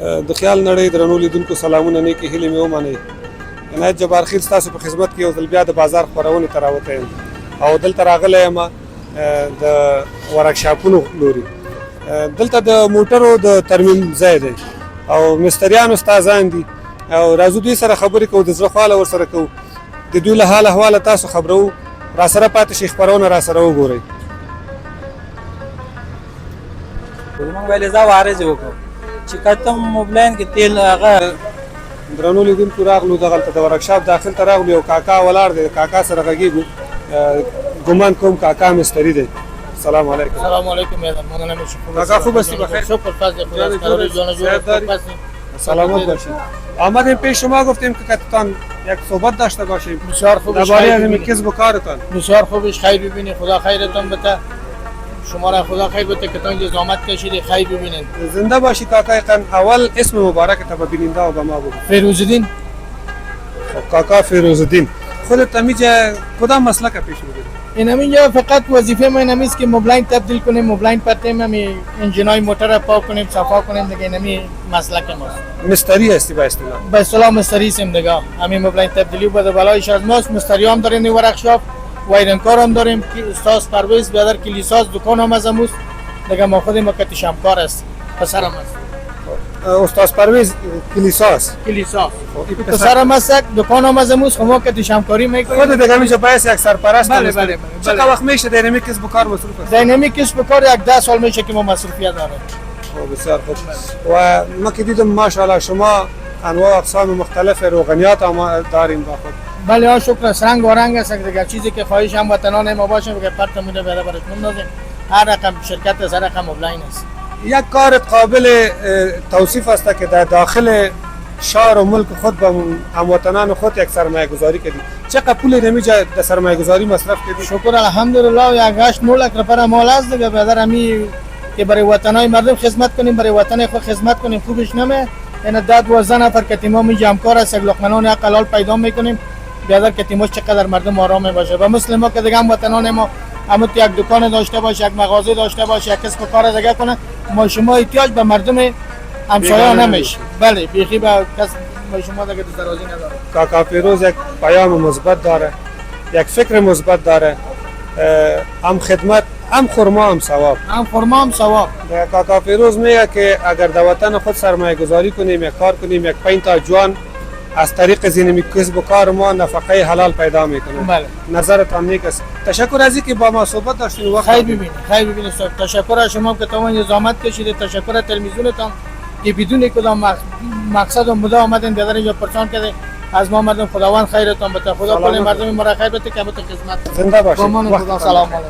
د خیال نړۍ درنو لیدونکو سلامونه نیکې هیلې مې ومنئ. عنایت جبار خیل ستاسو په خدمت کې یو ځل بیا د بازار خپرونې ته راوتی یم او دلته راغلی یم د ورکشاپونو لوري. دلته د موټرو د ترمیم ځای دی او مستریان استادان دي او راځو دوی سره خبرې کوو، د زړه خواله ورسره کوو، د دوی له حال احواله تاسو خبرو. راسره پاتې شئ، خپرونه راسره وګورئ. موږ ویلې دا وارز وکړو چې کتم موبلاین کې تیل هغه درنو لیدونکو راغلو دغلته د ورکشاپ داخل ته راغلو، یو کاکا ولاړ دی، کاکا سره غږیږو. ګمان کوم کاکا مستری دی. سلام علیکم. سلام علیکم میدان مننه میشه. کاکا خوب هستی؟ بخیر. شکر فضل خدا. سلامت باشید. آمدیم پیش شما گفتیم که کتتان یک صحبت داشته باشیم. بسیار خوب. درباره همین کسب و کارتان. بسیار خوبش، خیر ببینید، خدا خیرتان بده. شما را خدا خیر بده که تان زحمت کشیدید، خیر ببینید. زنده باشی کاکا قن. اول اسم مبارک تا به بیننده و به ما بگو. فیروزالدین. کاکا فیروزالدین. خودت اینجا کدام مسلک پیش می‌بری؟ اینجا فقط وظیفه ما این است که موبلاین تبدیل کنیم، موبلاین پرتیم می انجینای موتور را پاک کنیم، صفا کنیم، دیگه اینمی مسلک ماست. مستری هستی به اصطلاح؟ به اصطلاح مستری سیم دیگه. همین موبلاین تبدیلی بده بالایش از ماست. مستری هم داریم این ورکشاپ، وایرنکار هم داریم، استاد پرویز بیادر کلیساز دکان هم از اموز دیگه. ما خودیم وقتی شمکار است، پسرم است. استاد پرویز کلیساز پسرم است، دکان هم از اموز. خب ما که شمکاری میکنیم. خود دیگه میشه باعث یک سرپرست. بله بله. چقدر وقت میشه دینامیک کسب و کار مصروف است؟ دینامیک کسب و کار یک 10 سال میشه که ما مصروفیت داریم. بسیار خوب. و ما که دیدم ماشاءالله شما انواع اقسام مختلف روغنیات هم داریم با خود. بله ها، شکر است. رنگ و رنگ است دیگه. چیزی که خواهش هم وطنان ما باشه که پرتمون رو برای برش بندازیم. هر رقم شرکت از هر رقم موبلاین است. یک کار قابل توصیف است که در داخل شهر و ملک خود به هموطنان خود یک سرمایه گذاری کردی. چقدر پول نمیجا در سرمایه گذاری مصرف کردی؟ شکر الحمدلله. یک 8-9 لک روپیه مال است دیگه. برادر امی که برای وطنای مردم خدمت کنیم، برای وطن خود خدمت کنیم. خوبش نمه این 10-12 نفر که تیمام جمعکار است، یک لقمنان یک حلال پیدا میکنیم. بیادر که تیمش چقدر مردم آرام باشه. و مثل ما که دیگه هم وطنان ما همون یک دکان داشته باشه، یک مغازه داشته باشه، یک کسب و کار دیگه کنه. ما شما احتیاج به مردم همسایه نمیشه. بله بیخی به کس ما شما دیگه درازی نداره. کاکا فیروز یک پیام مثبت داره، یک فکر مثبت داره. هم خدمت، هم خرما، هم ثواب. هم خرما هم ثواب. کاکا فیروز میگه که اگر در وطن خود سرمایه گذاری کنیم، یک کار کنیم، یک 5 تا جوان از طریق زینمی کسب و کار ما نفقه حلال پیدا میکنه. بله. نظرتان نیک است. تشکر از اینکه با ما صحبت داشتین. وقت خیر ببینید، خیر ببینید. تشکر از شما که تمام زحمت کشیدید. تشکر از تلویزیونتان که بدون کدام مقصد و مدعا آمدین بیادر اینجا پرسان کرده. از ما مردم خداوند خیرتان بده. خدا کل مردم ما را خیر بده که همت خدمت. زنده باشید. خدا سلام علیکم.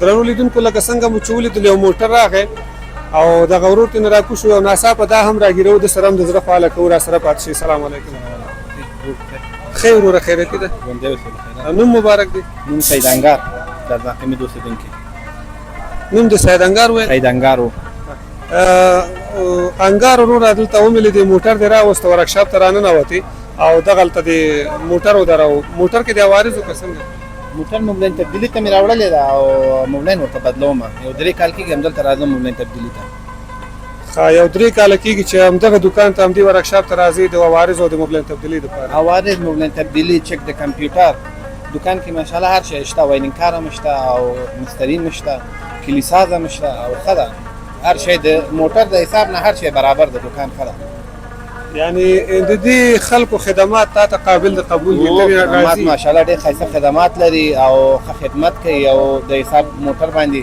درنو لیدونکو لکه څنګه مو چې ولیدل یو موټر راغی او دغه ورور ته نه راکوشو او ناڅاپه دا هم راګیرو د سره هم د زړه خواله کوو. راسره پاتې شئ. سلام علیکم. خیر وروره، خیریتي ده؟ ژوندی اوسې. نوم مبارک دی؟ نوم سید انگار در باقیمې اوسېدونکی. نوم د سید انگار ویل؟ سید انگار و. انگار وروره دلته ومې لیدې موټر دې راوسته، ورکشاپ ته راننوتې او دغلته دې موټر ودراو. موټر کې د عوارضو که څنګه؟ موټر موبلاین تبدیلي ته مې راوړلې ده او موبلاین ورته بدلوم. یو 3 کال کېږي همدلته راځم موبلاین تبدیلي ته. یو 3 کال کېږي چې همدغه دکان ته، همدې ورکشاپ ته راځئ د عوارضو او د موبلاین تبدیلي دپاره؟ عوارض، موبلاین تبدیلي، چک د کمپیوټر دکان کې ماشاءالله هر شی شته. وایرنګکار هم شته او مسترین هم شته، کلیساز هم شته او ښه ده. هر شی د موټر د حساب نه هر شی برابر د دکان ښه ده. یعنی د دې خلکو خدمات تا ته قابل د قبول دي؟ خدمات ماشاءالله ډېر ښایسته خدمات لري او ښه خدمت کوي او د حساب موټر باندې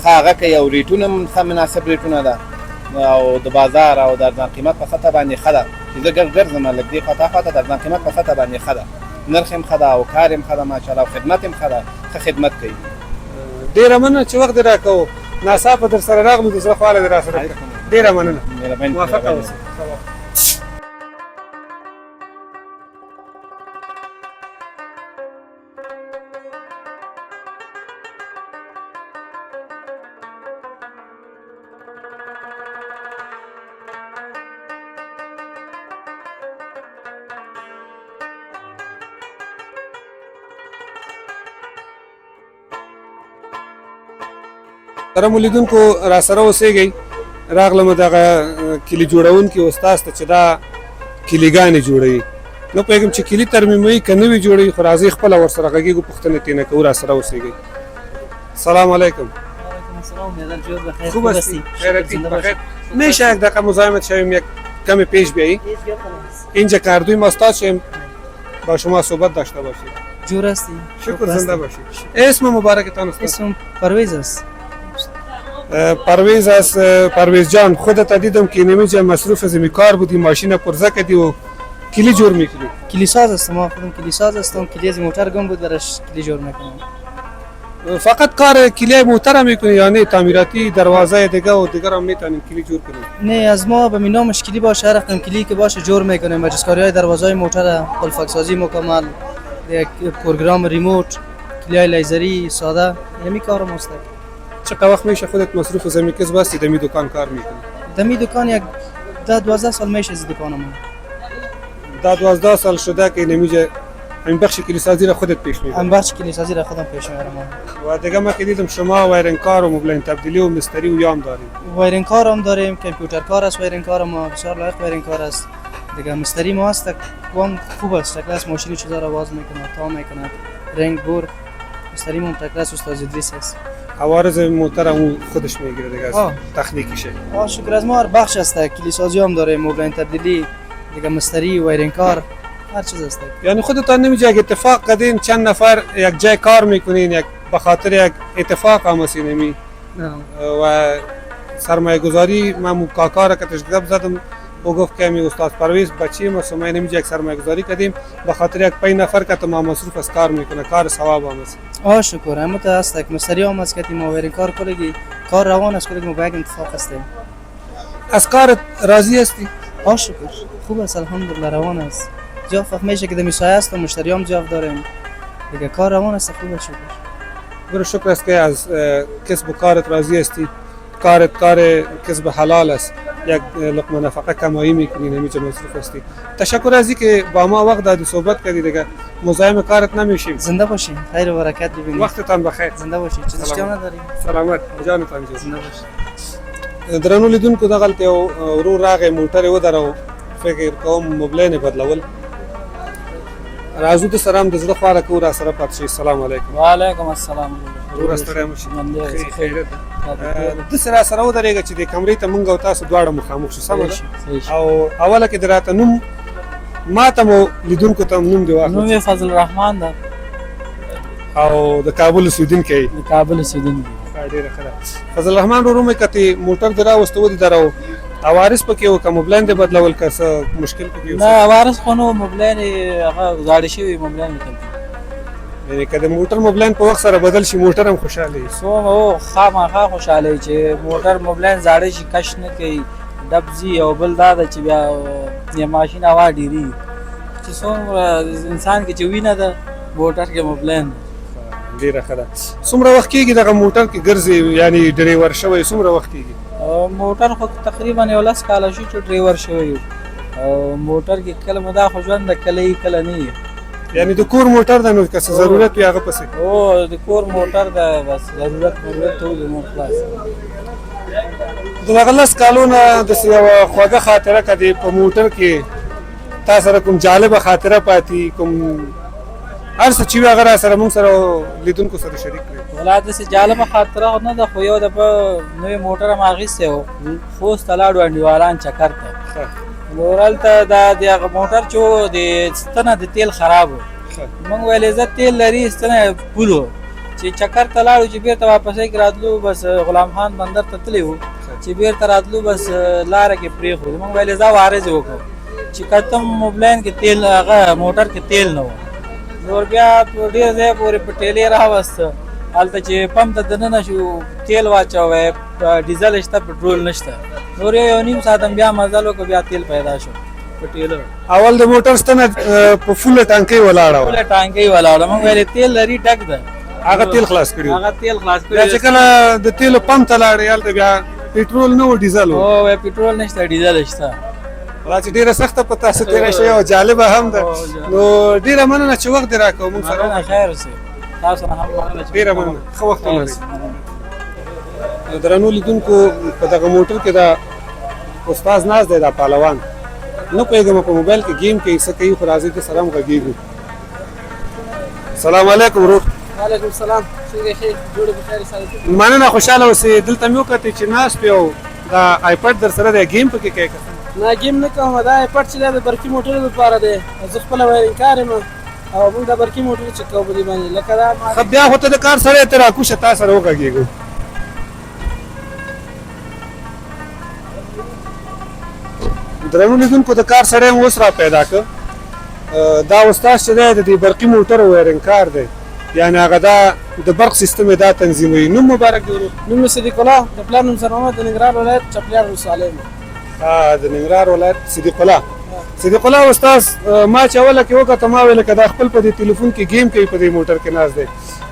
ښه هغه کوي او ریټونه هم ښه مناسب ریټونه ده او د بازار او د ارزان قیمت په سطح باندې ښه ده. چې زه ګرځم لږ دې خوا تا خوا ته د ارزان قیمت په سطح باندې ښه ده. نرخ هم ښه ده او کار هم ښه ده ماشاءالله او خدمت هم ښه ده. ښه خدمت کوي. ډېره مننه چې وخت دې راکوو. ناڅاپه در سره راغلو د زړه خواله دې راسره کړه. ډېره مننه. موافقه اوسئ. سره مو لیدونکو راسره اوسېږئ. راغلم دغه کلی جوړونکي استاد ته چې دا کلیګانې جوړوي نو پوهېږم چې کلي ترمیموي که نه وي جوړوي خو راځئ خپله ورسره غږېږو پوښتنې ترېنه کوو راسره اوسېږئ سلام علیکم خوب هستی؟ خیرتی؟ بخیر میشه یک دقیقه مزاحمت شویم یک کمی پیش بیایی؟ اینجا کاردوی ما استاد شویم با شما صحبت داشته باشیم جور هستی؟ شکر زنده باشید اسم مبارکتان استاد؟ اسم پرویز است. پرویز است. پرویز جان خودت دیدم که نمیجا مصروف از کار بودی ماشین پرزه کردی و کلی جور میکنی کلی ساز هستم ما خودم کلی ساز هستم کلی از موتر گم بود برش کلی جور میکنم فقط کار کلی موتر هم میکنی یا نه تعمیراتی دروازه دیگه و دیگر هم میتونین کلی جور کنی نه از ما به مینا مشکلی باشه هر رقم کلی که باشه جور میکنیم مجلسکاری های دروازه های موتر قلفک سازی مکمل یک پروگرام ریموت کلی های لیزری ساده همین کارم است. چقدر وقت میشه خودت مصروف از کس بستی دمی دکان کار میکنی دمی دکان یک 12 سال میشه از دکانم 12 سال شده که نمیجا این بخش کلیسازی را خودت پیش میبری این بخش کلیسازی را خودم پیش میبرم و دیگه ما که دیدم شما وایرنگ کار و مبلین تبدیلی و مستری و یام داریم وایرنگ کار هم داریم کامپیوتر کار است وایرنگ کار ما بسیار لایق وایرنگ کار است دیگه مستری ما است قوم خوب است کلاس ماشین چیزا را باز میکنه تا میکنه رنگ بور مستری ما کلاس استاد ادریس است عوارض موتر هم خودش میگیره دیگه از تکنیکیشه شکر از ما هر بخش است کلیسازی هم داره مبلین تبدیلی دیگه مستری وایرنگ کار هر چیز است یعنی خودتان نمیجا یک اتفاق کردین چند نفر یک جای کار میکنین یک به خاطر یک اتفاق هم نمی و سرمایه گذاری من کاکا را که تشگب زدم او گفت که می استاد پرویز بچی ما سمای نمیجا یک سرمایه گذاری کردیم به خاطر یک 5 نفر که ما مصروف از کار میکنه کار ثواب هم است شکر هم تو است یک مستری هم است که ما وایرنگ کار کنیم کار روان است کنیم با یک اتفاق است از کار راضی هستی شکر خوب است الحمدلله روان است جاف میشه که دمیسای است و مشتری هم جاف داریم دیگه کار روان است خوب شکر برو شکر است که از کسب و کارت راضی هستی کار کسب حلال است یک لقمه نفقه کمایی میکنی نمیجا مصروف هستی تشکر از اینکه با ما وقت دادی صحبت کردی دیگه مزاحم کارت نمیشیم زنده باشین خیر و برکت ببینید وقتتان بخیر زنده باشین چیز اشتباه نداریم سلامت جانتان زنده باشین درنو لیدونکو دغلته ورو راغې موټر و درو فکر کوم موبلین بدلول راځو د سره هم د زړه خواله کوو را سره پاتې شئ السلام علیکم وعلیکم السلام ورور ستړی مه شئ خیریت داسې را سره ودرېږه چې د کمرې ته موږ او تاسو دواړه مخامخ شو سمه ده او اوله کې د راته نوم ما ته مو لیدونکو ته نوم دې واخله نوم یې فضل الرحمن ده او د کابل اوسېدونکی د کابل اوسېدونکی ډېره ښه ده فضل الرحمن ورور مې کتې موټر دې راوسته ودې درو عوارض پکې و که موبلین دې بدلول که څه مشکل پکې نه عوارض خو نو موبلین هغه زاړه شوي موبلین مې کړي یعنې که د موټر موبلین په وخت سره بدل شي موټر هم خوشحاله وي څومره خامخا خوشحاله وي چې موټر موبلین زاړه شي کش نه کوي ډب ځي او بل دا ده چې بیا ماشین هوا ډېرېږي چې څومره انسان کې چې وینه ده موټر کې موبلین ډېره ښه ده څومره وخت کېږي دغه موټر کې ګرځې یعنې ډریور شوی څومره وخت کېږي موټر خو تقریبا 11 کاله شو چې ډریور شوی او موټر کې کله مدا خو ژوند د کله کله نه یعنی د کور موټر د نو که څه ضرورت وي هغه پسې او د کور موټر د بس ضرورت ته د مور خلاص د هغه 10 کالو نه داسې یوه خوږه خاطره که دی په موټر کې تا سره کوم جالبه خاطره پاتې کوم هر څه چې وي هغه را سره موږ سره لیدونکو سره شریک کړئ ولا داسې جالبه خاطره نه ده خو یو دفعه نوی موټر هم اخیستی و خوست ته لاړو انډیوالان چکر ته نو هلته دا د هغه موټر چې و د ستنه د تیل خراب و موږ ویل زه تیل لري ستنه پول و چې چکر ته لاړو چې بېرته واپسۍ کې راتلو بس غلام خان بندر ته تللی و چې بېرته راتلو بس لاره کې پرېښود موږ ویل زه وارض یې وکړو چې کتم موبلاین کې تیل هغه موټر کې تیل نه و نور بیا ډېر ځای پورې په ټیلې راوسته هلته چې پمپ ته دننه شو تیل واچوی ډیزل شته پټرول نشته نور یو نیم ساعت هم بیا مزل وکړو بیا تیل پیدا شو په ټیلو اول د موټر ستنه په فوله ټانکۍ ولاړه وه فوله ټانکۍ ولاړه موږ ویلې تیل لري ډک ده هغه تیل خلاص کړي هغه تیل خلاص کړي بیا چې کله د تیلو پمپ ته لاړې هلته بیا پټرول نه و ډیزل و او پټرول نشته ډیزل شته دا چې ډېره سخته په تاسو تېره شوې او جالبه هم ده نو ډېره مننه چې وخت دې راکړو موږ سره خیر اوسئ تاسو هم مننه ډېره مننه ښه وخت ولرئ درنو لیدونکو په دغه موټر کې دا استاد ناز دی دا پهلوان نه پوهېږم په موبایل کې گیم کوي څه کوي خو راځئ د سره هم غږېږو سلام علیکم ورور وعلیکم السلام څنګه ښه جوړ بخیر سره مننه خوشحاله اوسئ دلته مې وکتې چې ناست پې او دا آیپډ در سره دی گیم پکې کوي نه گیم نه کوم دا پټ چې د برقي موټرو لپاره دی زه خپل وایرینګ کار یم او موږ د برقي موټرو چې کوو په دې باندې لکه دا ښه بیا خو ته د کار سړی ته راکوشه تا سره وغږېږو درنو لیدونکو د کار سړی هم اوس را پیدا کړ دا استاد چې دی د دې برقي موټرو وایرینګ کار دی یعنې هغه دا د برق سیستم یې دا تنظیموي نوم مبارک دی ورور نوم مې صدیق الله د پلار نوم سر محمد د ننګرهار ولایت چپلیار ولسوالۍ یم د ننګرهار ولایت صدیق الله صدیق الله استاد ما چې اوله کې وکړه ما ویل که دا خپل په دې تلیفون کې گیم کوي په دې موټر کې ناست دی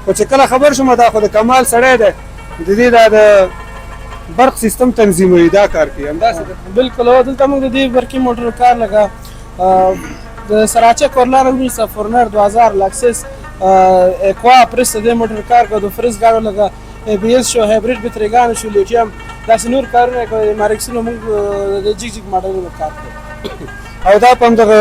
خو چې کله خبر شوم دا خو د کمال سړی دی د دې دا د برق سیستم تنظیموي دا کار کوي همداسې ده بالکل او دلته موږ د دې برقي موټرو کار لګا د سراچه کورلار ونیسا فورنر 2000 لکسس اکوا پرس د موټر کار کو د فرز گاډو لګا ABS شو هایبریډ بټریګان شو لیتیم داسې نور کارونه کوي مارکسونو موږ د جګ جګ ماډلونو کار کوو او دا په همدغه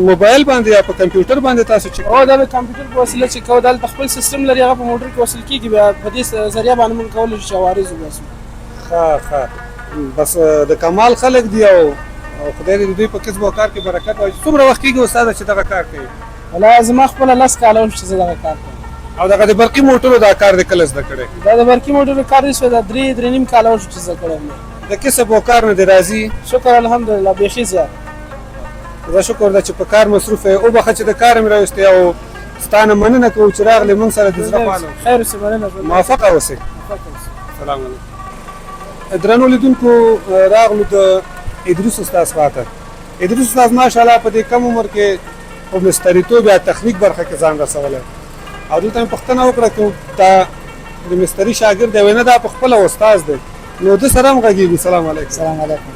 موبایل باندې یا په کمپیوټر باندې تاسو چې او دا د کمپیوټر په وسیله چې کوو دلته خپل سیستم لري هغه په موټر کې وصل کېږي بیا په دې ذریعه باندې موږ کولی شو چې عوارض وباسو ښه بس د کمال خلک دی او خدای دې د دوی په کسب او کار کې برکت واچوي څومره وخت کېږي استاده چې دغه کار کوي والله زما خپله 10 کاله وشو چې زه دغه کار کوم او دغه د برقي موټرو دا کار دې کله زده کړی دا د برقي موټرو کار دې شوی دا 3 نیم کاله وشو چې زه کړی یم د کسب او کار نه دې راځي شکر الحمدلله بیخي زیات زه شکر ده چې په کار مصروف یې وبخښه چې د کار مې راوستی او ستا نه مننه کوو چې راغلې موږ سره د زړه خواله خیر اوسې مننه موفقه اوسئ سلام علیکم درنو لیدونکو راغلو د ادریس استاد خواته ادریس استاد ماشاءالله په دې کم عمر کې په مستریتوب یا تخنیک برخه کې ځان رسولی او دلته مې پوښتنه وکړه چې دا د مستري شاګرد دی ویې نه دا په خپله استاد دی نو ده سره هم غږېږو سلام علیکم سلام علیکم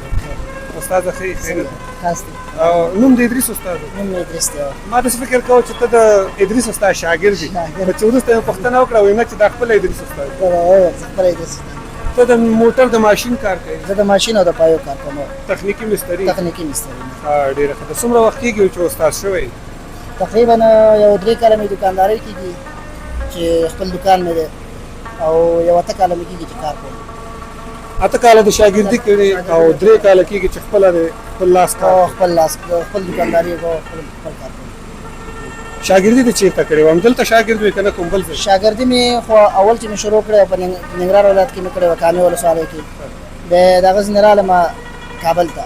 استاده ښه خیر خاص دی او نوم د ادریس استاد دی نوم مې ادریس دی ما داسې فکر کوه چې ته د ادریس استاد شاګرد یې خو چې وروسته مې پوښتنه وکړه ویې نه چې دا خپله ادریس استاد دی زه خپله ادریس ته د موټر د ماشین کار کوي زه د ماشین او د پایو کار کوم تخنیکي مستري تخنیکي مستري ډېره ښه ده څومره وخت کېږي چې استاد شوی تقریبا یو 3 کاله مې دوکانداري کېږي چې خپل دوکان مې دی او یو 8 کاله مې کېږي چې کار کوم 8 کاله د شاګردي کړې او 3 کاله کېږي چې خپله د خپل لاس کار خپل دوکانداري کوم خپل کار کوم شاګردي دې چېرته کړې وه همدلته شاګرد وې که نه کوم بل ځای شاګردي مې خو اول چې مې شروع کړې په ننګرهار ولایت کې مې کړې وه کامې ولسوالۍ کې د هغه ځای نه رالم کابل ته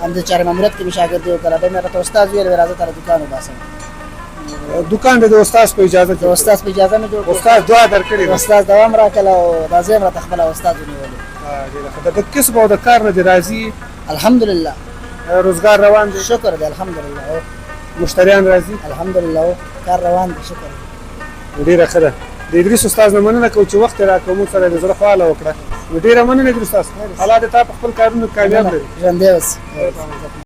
همدې چارې ماموریت کې مې شاګردي وکړه بیا مې راته استاد ویل راځه تاله دوکان وباسم دوکان دې د استاد په اجازه د استاد په اجازه مې جوړ کړ استاد دعا درکړې ده استاد دوام راکړه او راځي هم راته خپله استاد ونیولو ډېره ښه ده د کسب او د کار نه دې راځي الحمدلله روزګار روان دی شکر دی الحمدلله مشتریان راځي الحمدلله کار روان دی شکر ډېره ښه ده د ادریس استاد نه مننه کوو چې وخت یې راکړو موږ سره د زړه خواله وکړه نو ډېره مننه ادریس استاد الله دې تا په خپل کارونو کامیاب لري ژوندی اوسې